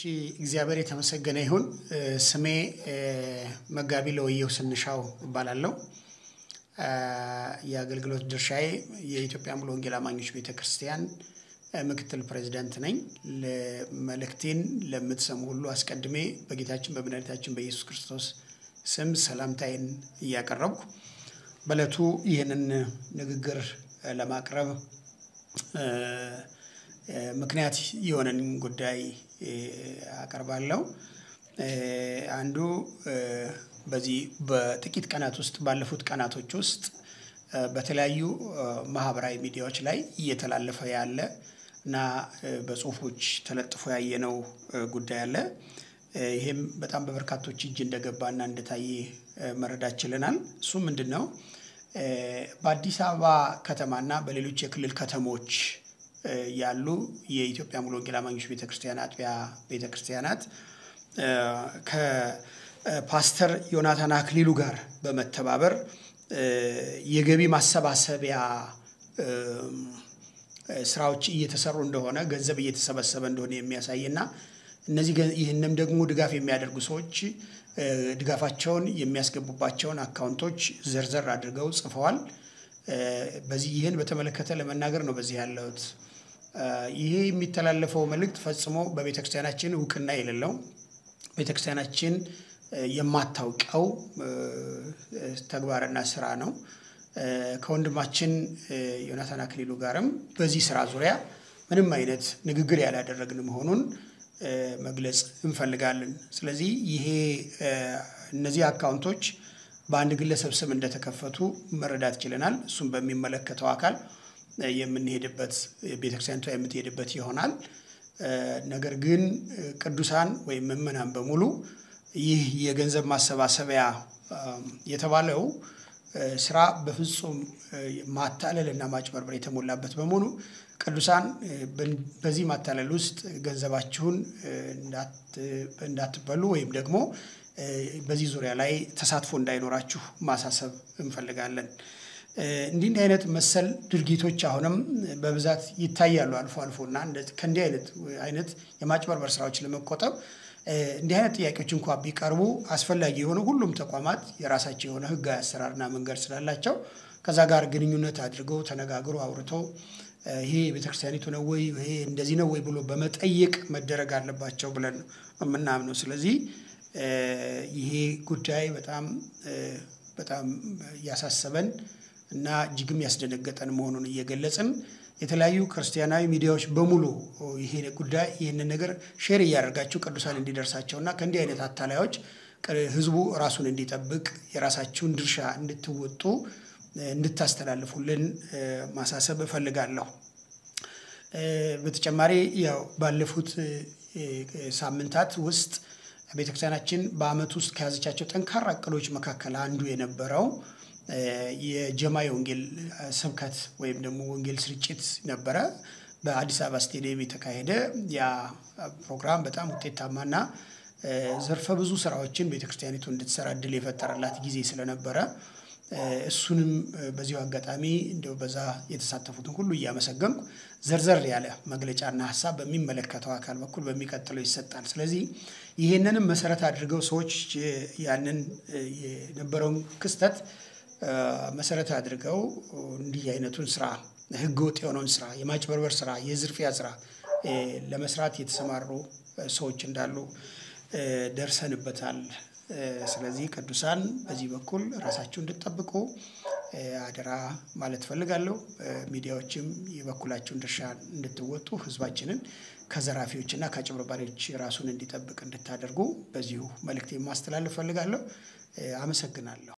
እግዚአብሔር የተመሰገነ ይሁን ስሜ መጋቢ ለወየው ስንሻው እባላለሁ የአገልግሎት ድርሻዬ የኢትዮጵያ ሙሉ ወንጌል አማኞች ቤተክርስቲያን ምክትል ፕሬዝዳንት ነኝ ለመልእክቴን ለምትሰሙ ሁሉ አስቀድሜ በጌታችን በመድኃኒታችን በኢየሱስ ክርስቶስ ስም ሰላምታዬን እያቀረብኩ በለቱ ይሄንን ንግግር ለማቅረብ ምክንያት የሆነን ጉዳይ አቀርባለሁ አንዱ በዚህ በጥቂት ቀናት ውስጥ ባለፉት ቀናቶች ውስጥ በተለያዩ ማህበራዊ ሚዲያዎች ላይ እየተላለፈ ያለ እና በጽሁፎች ተለጥፎ ያየነው ጉዳይ አለ ይሄም በጣም በበርካቶች እጅ እንደገባና እንደታየ መረዳት ችለናል እሱ ምንድነው በአዲስ አበባ ከተማና በሌሎች የክልል ከተሞች ያሉ የኢትዮጵያ ሙሉ ወንጌል አማኞች ቤተክርስቲያን አጥቢያ ቤተክርስቲያናት ከፓስተር ዮናታን አክሊሉ ጋር በመተባበር የገቢ ማሰባሰቢያ ስራዎች እየተሰሩ እንደሆነ ገንዘብ እየተሰበሰበ እንደሆነ የሚያሳይና እነዚህ ይህንንም ደግሞ ድጋፍ የሚያደርጉ ሰዎች ድጋፋቸውን የሚያስገቡባቸውን አካውንቶች ዘርዘር አድርገው ጽፈዋል በዚህ ይሄን በተመለከተ ለመናገር ነው በዚህ ያለውት ይሄ የሚተላለፈው መልእክት ፈጽሞ በቤተክርስቲያናችን ዕውቅና የሌለው ቤተክርስቲያናችን የማታውቀው ተግባርና ስራ ነው ከወንድማችን ዮናታን አክሊሉ ጋርም በዚህ ስራ ዙሪያ ምንም አይነት ንግግር ያላደረግን መሆኑን መግለጽ እንፈልጋለን ስለዚህ ይሄ እነዚህ አካውንቶች በአንድ ግለሰብ ስም እንደተከፈቱ መረዳት ችለናል እሱም በሚመለከተው አካል የምንሄድበት ቤተክርስቲያንቷ የምትሄድበት ይሆናል ነገር ግን ቅዱሳን ወይ ምእመናን በሙሉ ይህ የገንዘብ ማሰባሰቢያ የተባለው ስራ በፍጹም ማታለልና ማጭበርበር የተሞላበት በመሆኑ ቅዱሳን በዚህ ማታለል ውስጥ ገንዘባችሁን እንዳትበሉ ወይም ደግሞ በዚህ ዙሪያ ላይ ተሳትፎ እንዳይኖራችሁ ማሳሰብ እንፈልጋለን እንዲህ አይነት መሰል ድርጊቶች አሁንም በብዛት ይታያሉ አልፎ አልፎና ከእንዲህ አይነት የማጭበርበር ስራዎች ለመቆጠብ እንዲህ አይነት ጥያቄዎች እንኳን ቢቀርቡ አስፈላጊ የሆነ ሁሉም ተቋማት የራሳቸው የሆነ ህግ አሰራርና መንገድ ስላላቸው ከዛ ጋር ግንኙነት አድርገው ተነጋግረው አውርተው ይሄ ቤተክርስቲያኒቱ ነው ወይ ይሄ እንደዚህ ነው ወይ ብሎ በመጠየቅ መደረግ አለባቸው ብለን እናምናው ስለዚህ ይሄ ጉዳይ በጣም ያሳሰበን እና እጅግም ያስደነገጠን መሆኑን እየገለጽን የተለያዩ ክርስቲያናዊ ሚዲያዎች በሙሉ ይሄ ጉዳይ ይሄንን ነገር ሼር ያደርጋችሁ ቅዱሳን እንዲደርሳቸውና ከእንዲህ አይነት አታላዮች ህዝቡ ራሱን እንዲጠብቅ የራሳችሁን ድርሻ እንድትወጡ እንድታስተላልፉልን ማሳሰብ እፈልጋለሁ በተጨማሪ ያው ባለፉት ሳምንታት ውስጥ ቤተክርስቲያናችን በአመት ውስጥ ከያዘቻቸው ጠንካራ ዕቅዶች መካከል አንዱ የነበረው የጀማይ ወንጌል ስብከት ወይም ደግሞ ወንጌል ስርጭት ነበር በአዲስ አበባ ስቴዲየም የተካሄደ ያ ፕሮግራም በጣም ውጤታማና ዘርፈ ብዙ ስራዎችን ቤተክርስቲያኒቱ እንድትሰራ እድል የፈጠረላት ጊዜ ስለነበረ እሱንም በዚሁ አጋጣሚ እንደው በዛ የተሳተፉትን ሁሉ እያመሰገንኩ ዘርዘር ያለ መግለጫና ሐሳብ በሚመለከተው አካል በኩል በሚቀጥለው ይሰጣል ስለዚህ ይሄንንም መሰረት አድርገው ሰዎች ያንን የነበረውን ክስተት መሰረት አድርገው እንዲህ አይነቱን ስራ ህገወጥ የሆነውን ስራ የማጭበርበር ስራ የዝርፊያ ስራ ለመስራት የተሰማሩ ሰዎች እንዳሉ ደርሰንበታል ስለዚህ ቅዱሳን በዚህ በኩል ራሳቸውን እንድትጠብቁ አደራ ማለት ፈልጋለሁ ሚዲያዎችም የበኩላቸውን ድርሻ እንድትወጡ ህዝባችንን ከዘራፊዎችና ከጭበርባሪዎች ራሱን እንዲጠብቅ እንድታደርጉ በዚሁ መልእክቴን ማስተላለፍ ፈልጋለሁ አመሰግናለሁ